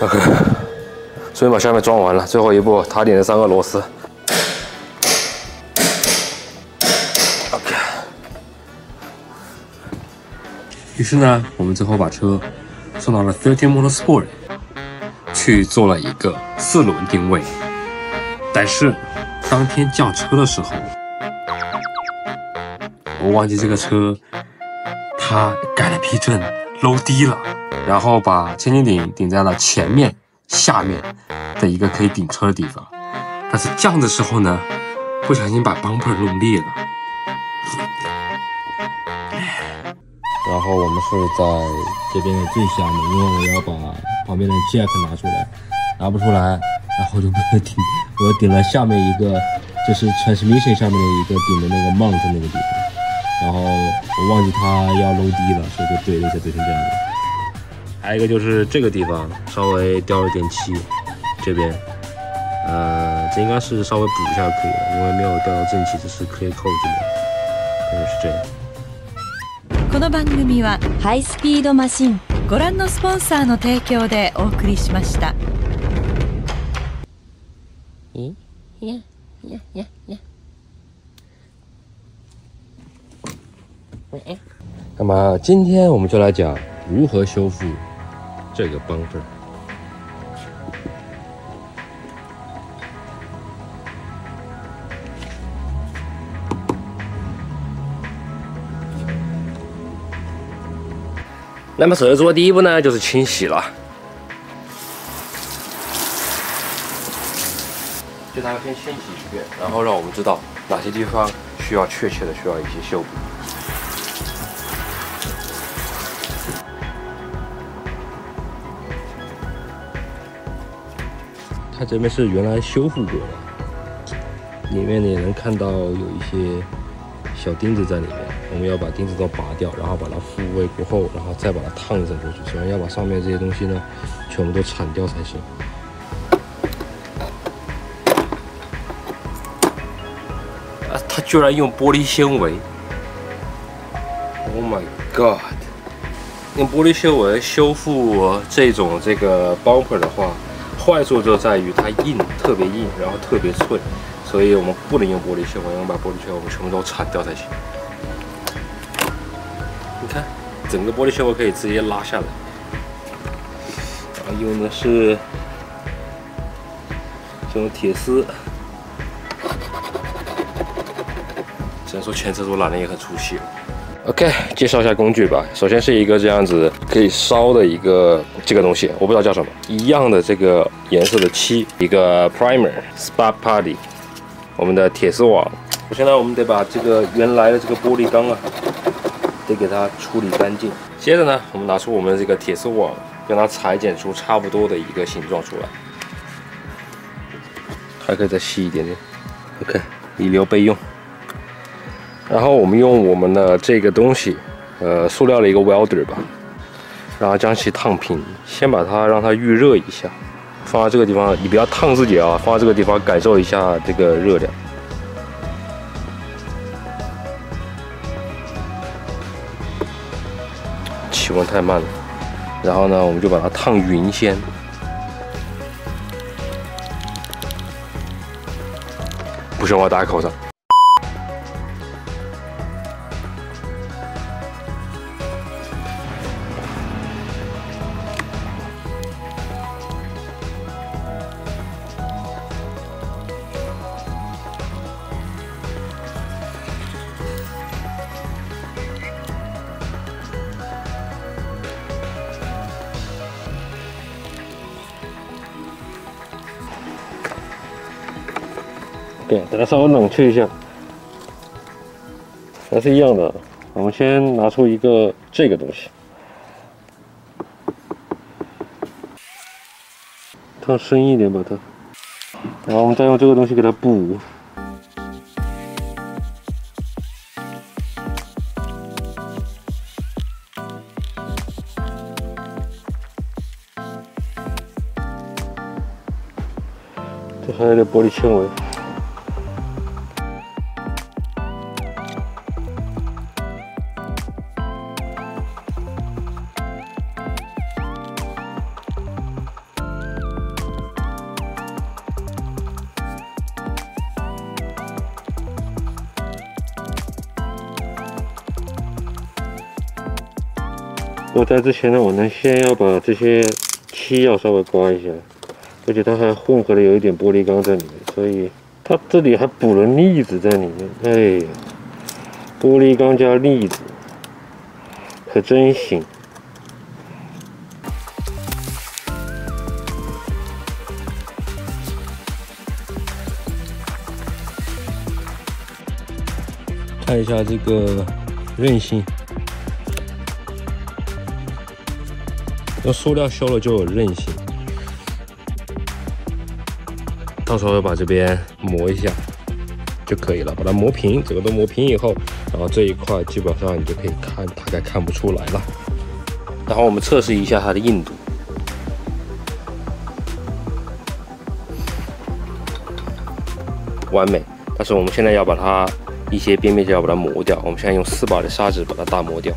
OK， 順便把下面裝完了，最後一步塔頂的3個螺絲。OK。於是呢，我們最後把車送到了13 Motorsport 去做了一個4輪定位，但是當天叫車的時候，我忘記這個車它改了避震，漏低了，然後把千斤頂頂在了前面、下面的一個可以頂車的地方，但是降的時候呢，不小心把 bumper 弄裂了。然後我們是在這邊的最下面，因為我要把旁邊的 jack 拿出来，拿不出來，然後就不能頂，我頂了下面一個，就是 transmission 下面的一個頂的那個 mount 那個地方，然後我忘記它要 low 低了，所以就怼了一下，怼成這樣子。还有一個就是這個地方稍微掉了點漆，這邊，這應該是稍微補一下就可以了，因為沒有掉到正漆，只是 clear coat 這邊，大概是這樣。この番組はハイスピードマシンご覧のスポンサーの提供でお送りしました。那麼今天我們就來講如何修復這個 bumper。那麼首先做的第一步呢，就是清洗了。就大概先清洗一遍，然後讓我們知道哪些地方需要確切的需要一些修補。它這邊是原來修復過的，裡面你也能看到有一些小釘子在裡面，我們要把釘子都拔掉，然後把它復位過後，然後再把它燙上過去。首先要把上面這些東西呢，全部都鏟掉才行。它居然用玻璃纖維 ！Oh my god！ 用玻璃纖維修復這個 bumper 的話，壞處就在於它硬，特別硬，然後特別脆。所以我們不能用玻璃纖維，我們把玻璃纖維我們全部都鏟掉才行。你看，整個玻璃纖維可以直接拉下來。然後用的是這種鐵絲，只能說前車主懶得也很出戲。OK， 介紹一下工具吧。首先是一個這樣子可以燒的一個這個東西，我不知道叫什麼，一樣的這個顏色的漆，一個 primer，Spark Party。我們的鐵絲網，首先呢，我們得把這個原來的這個玻璃缸啊，得給它處理乾淨。接着呢，我們拿出我們的這個鐵絲網，讓它裁剪出差不多的一個形狀出來，還可以再細一點點。OK， 以留備用。然後我們用我們的這個東西，塑料的一個 welder 吧，然後將其燙平，先把它讓它預熱一下。放在這個地方，你不要燙自己啊！放在這個地方感受一下這個熱量。氣溫太慢了，然後呢，我們就把它燙勻先。不行，我要戴口罩。对，等它稍微冷却一下，还是一樣的。我們先拿出一個這個東西，燙深一點把它，然後我們再用這個東西給它補。这還有點玻璃纖維。我在之前呢，我呢先要把这些漆要稍微刮一下，而且它还混合了有一点玻璃钢在裡面，所以它这裡還補了腻子在裡面。哎呀，玻璃鋼加腻子，可真行。看一下这个韧性，用塑料修了就有韧性。到时候把这邊磨一下就可以了，把它磨平，整個都磨平以後，然後這一塊基本上你就可以看，大概看不出來了。然後我們測試一下它的硬度，完美。但是我們現在要把它一些邊邊角要把它磨掉，我們現在用4把的砂紙把它大磨掉。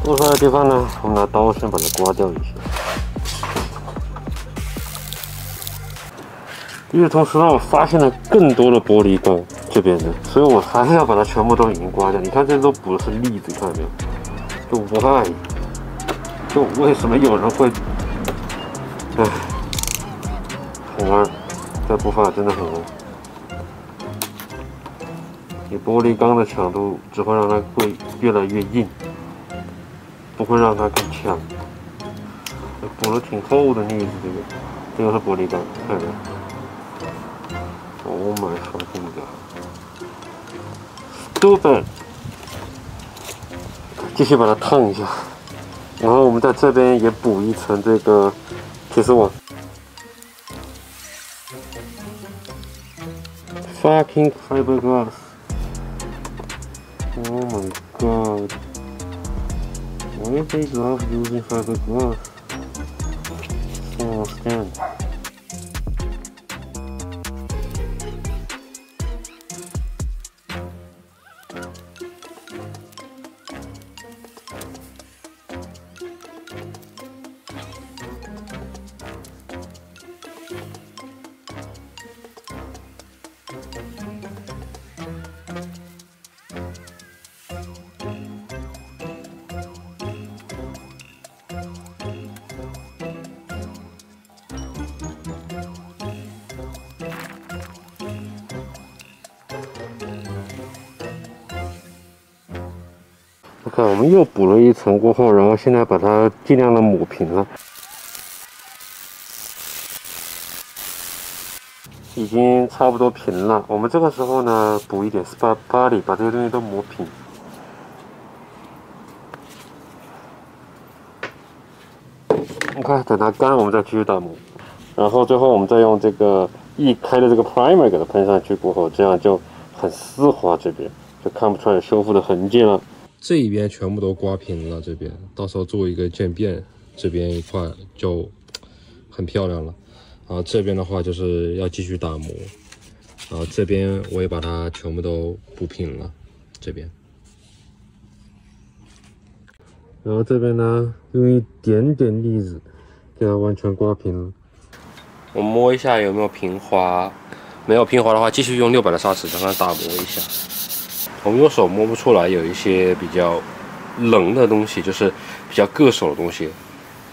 磨出來的地方呢，我們拿刀先把它刮掉一下。與此同時呢，我發現了更多的玻璃鋼這邊的，所以我還是要把它全部都已經刮掉。你看這都補的是粒子，看到沒有？就why？就為什麼有人會？唉，很二，這步伐真的很二。你玻璃鋼的強度只會讓它會越來越硬。不會讓它更強，補了挺厚的膩子，這個是玻璃鋼，看到沒？Oh my fucking god！Stupid！ 繼續把它燙一下，然後我們在這邊也補一層這個鐵絲網。Fucking fiberglass！Oh my god！Why they love using fiberglass? I don't understand. OK， 我們又補了一層過後，然後現在把它盡量的抹平了，已經差不多平了。我們這個時候呢，補一點 spatula， 把這些東西都磨平。OK， 等它乾，我們再繼續打磨。然後最後我們再用這個易開的這個 primer 給它噴上去過後，這樣就很絲滑，這邊就看不出來有修復的痕跡了。這一邊全部都刮平了，這邊到時候做一個漸變，這邊一塊就很漂亮了。然後這邊的話就是要繼續打磨，然後這邊我也把它全部都補平了，這邊。然後這邊呢，用一點點粒子給它完全刮平了。我摸一下有沒有平滑，沒有平滑的話，繼續用6把的砂紙讓它打磨一下。我們用手摸不出來，有一些比較冷的東西，就是比較硌手的東西，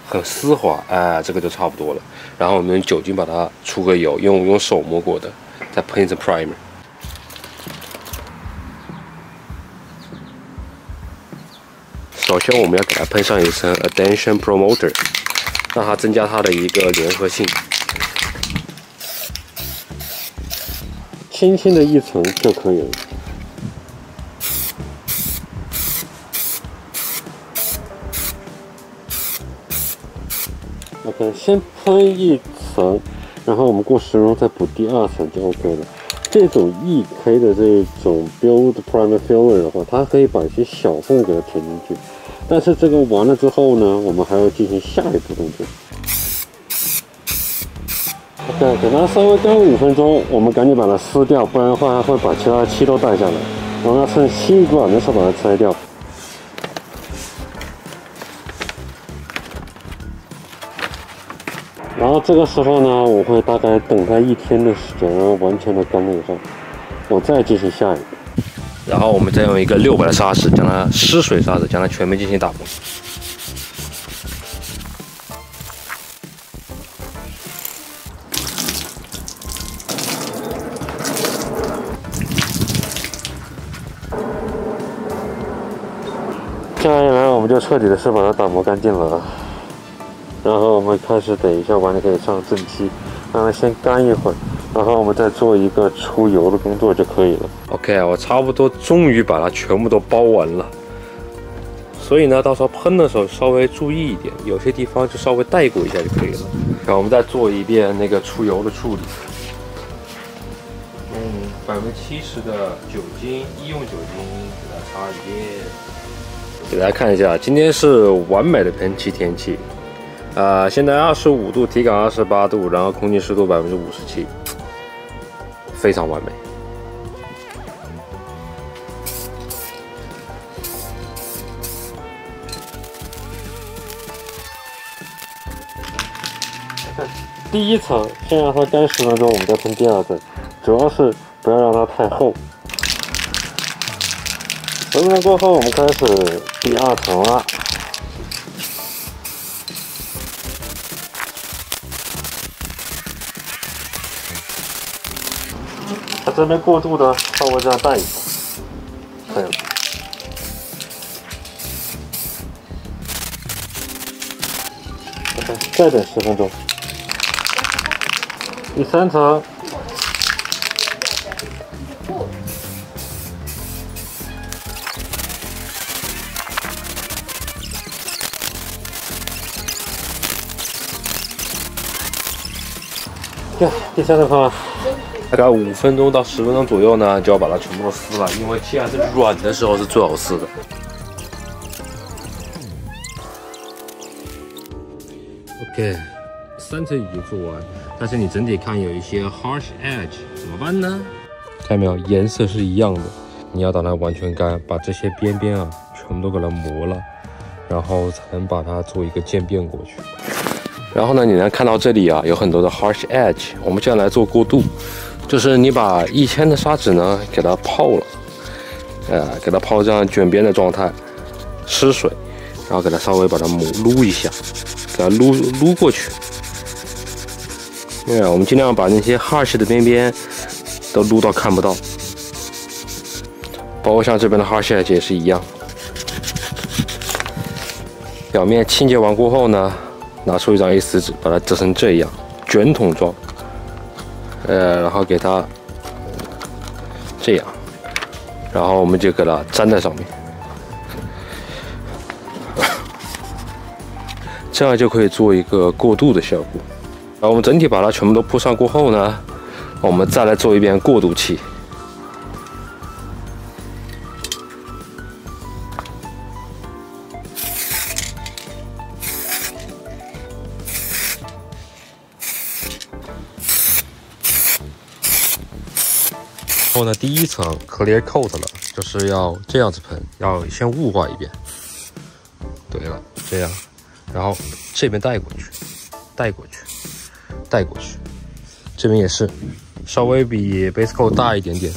很絲滑，哎，這個就差不多了。然後我們用酒精把它出個油，用手摸過的，再噴一層 primer。首先我們要給它噴上一層 adhesion promoter， 讓它增加它的一個粘合性。輕輕的一層就可以了。OK， 先噴一層，然後我們過10分鐘再補第2層就 OK 了。這種EK的這種 Build Primer Filler 的話，它可以把一些小縫給它填進去。但是這個完了之後呢，我們還要進行下一步動作。OK， 等它稍微乾5分鐘，我們趕緊把它撕掉，不然的話它會把其他的漆都帶下來。我們要趁漆軟的時候把它拆掉。然後這個時候呢，我會大概等它1天的時間，然後完全的乾了以後，我再進行下一步。然後我們再用一個600的砂紙，將它濕水砂紙將它全面進行打磨。这样一来，我們就徹底的是把它打磨乾淨了。然後我們開始等一下碗就可以上蒸汽，讓它先乾一會兒，然後我們再做一個出油的工作就可以了。OK， 我差不多終於把它全部都包完了。所以呢，到時候噴的時候稍微注意一點，有些地方就稍微帶過一下就可以了。然後我們再做一遍那個出油的處理，用70%的酒精，醫用酒精給它擦一遍。給大家看一下，今天是完美的噴漆天氣。現在25度，體感28度，然後空氣濕度57%，非常完美。第一層先讓它乾10分鐘，我們再噴第二層，主要是不要讓它太厚。10分鐘過後，我們開始第二層了。它這邊過渡的稍微這樣帶一下，可以了。再等10分鐘。第3層。第3层了。大概5分鐘到10分鐘左右呢，就要把它全部都撕了，因為既然是軟的時候是最好撕的。OK， 3層已經做完，但是你整體看有一些 harsh edge， 怎麼辦呢？看到沒有，顏色是一樣的，你要等它完全乾，把這些邊邊啊全部都給它磨了，然後才能把它做一個漸變過去。然後呢，你能看到這裡啊有很多的 harsh edge， 我們現在來做過渡。就是你把1000的砂紙呢給它泡了，給它泡這樣捲邊的狀態，濕水，然後給它稍微把它擼一下，給它擼過去。我們盡量把那些 harsh 的邊邊都擼到看不到，包括像這邊的 harsh edge 也是一樣。表面清潔完過後呢，拿出一張 A4 紙，把它折成這樣捲筒狀。然後給它這樣，然後我們就給它粘在上面，這樣就可以做一個過渡的效果。然後我們整體把它全部都鋪上過後呢，我們再來做一遍過渡期。然後呢，第1層 clear coat 了，就是要這樣子噴，要先霧化一遍。對了，這樣，然後這邊帶過去，帶過去，帶過去，這邊也是，稍微比 base coat 大一點點。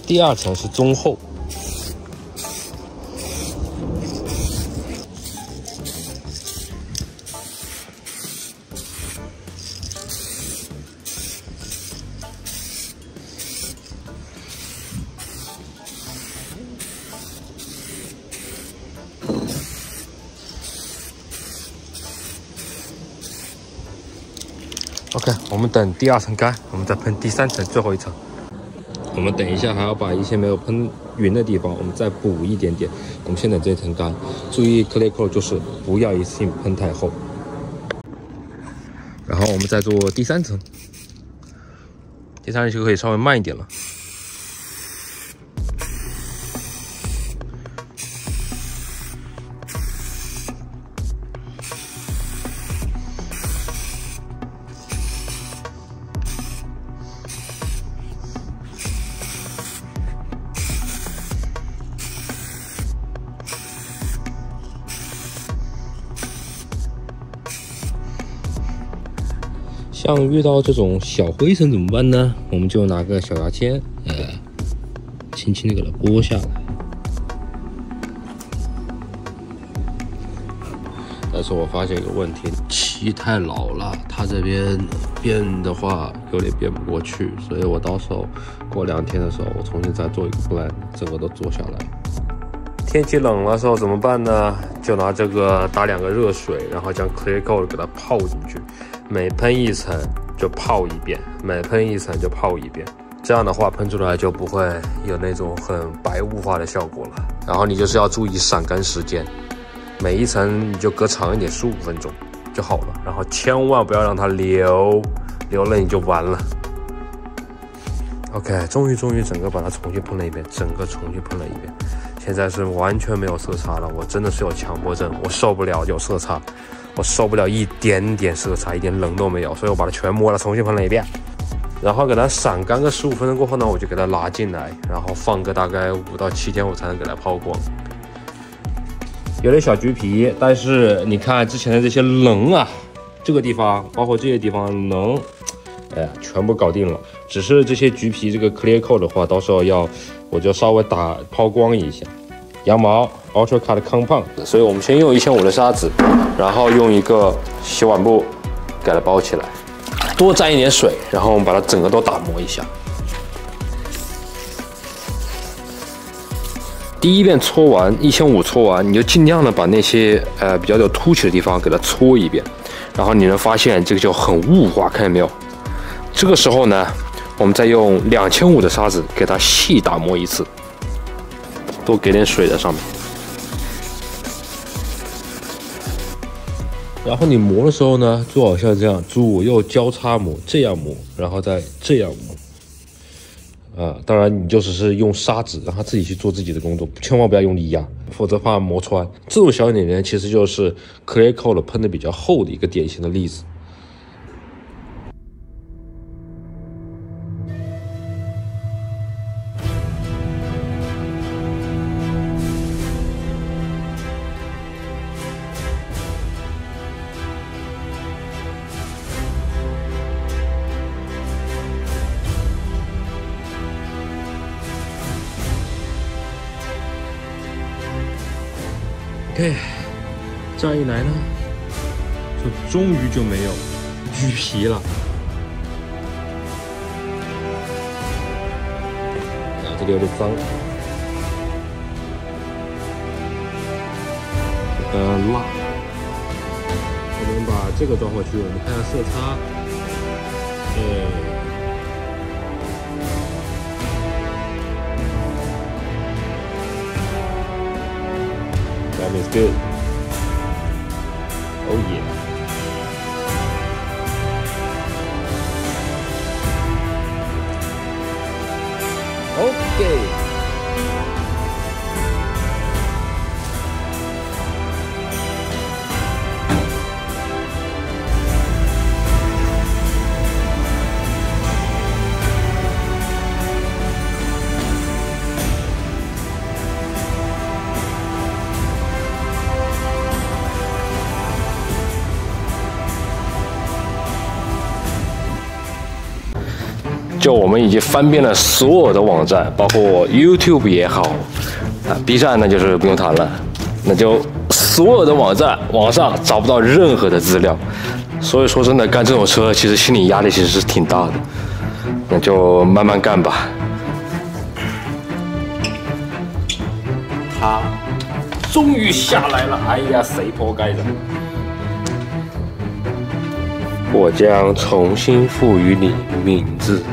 第2層是中厚。OK， 我們等第2層乾，我們再噴第3層最後1層。我們等一下還要把一些沒有噴勻的地方，我們再補一點點。我們先等這一層乾，注意 clear coat 就是不要一次性噴太厚。然後我們再做第3層，第3層就可以稍微慢一點了。像遇到這種小灰塵怎麼辦呢？我們就拿個小牙籤，輕輕的給它撥下來。但是我發現一個問題，漆太老了，它這邊變的話有點變不過去，所以我到时候過2天的時候，我重新再做一個 blend， 整個都做下来。天氣冷的時候怎麼辦呢？就拿這個打2個熱水，然後將 clear coat 給它泡進去，每噴一層就泡一遍，每噴一層就泡一遍。這樣的話噴出來就不會有那種很白霧化的效果了。然後你就是要注意閃乾時間，每一層你就隔長一點，15分鐘就好了。然後千萬不要讓它流了你就完了。OK， 終於整個把它重新噴了一遍，現在是完全沒有色差了，我真的是有強迫症，我受不了有色差，我受不了一點點色差，一點冷都沒有，所以我把它全摸了，重新噴了一遍，然後給它閃乾個15分鐘過後呢，我就給它拿進來，然後放個大概5到7天，我才能給它拋光。有點小橘皮，但是你看之前的這些棱啊，這個地方包括這些地方棱，全部搞定了。只是這些橘皮這個 clear coat 的話，到時候我就稍微拋光一下。羊毛 Ultra Cut Compound， 所以我們先用1500的砂紙，然後用一個洗碗布给它包起来，多沾一點水，然後我們把它整個都打磨一下。第一遍搓完1500搓完，你就盡量的把那些比較有凸起的地方給它搓一遍，然後你能發現這個就很霧滑，看見沒有？這個時候呢，我們再用2500的砂紙給它細打磨一次，多給點水在上面。然後你磨的時候呢，就好像這樣左右交叉磨，這樣磨，然後再這樣磨。當然你就只是用砂紙讓它自己去做自己的工作，千萬不要用力壓，否則怕磨穿。這種小點點其實就是 clear coat 噴的比較厚的一個典型的例子。OK， 这样一来呢，就終於就沒有橘皮了。這裡有點髒，辣。我們把這個裝回去，我們看下色差。That is good. Oh yeah. Okay. 就我們已經翻遍了所有的網站，包括 YouTube 也好，B 站那就是不用談了，那就所有的網上找不到任何的資料，所以說真的幹這種車，其實心理壓力其實是挺大的，那就慢慢幹吧。它終於下來了，哎呀，誰破蓋的？我將重新賦予你名字。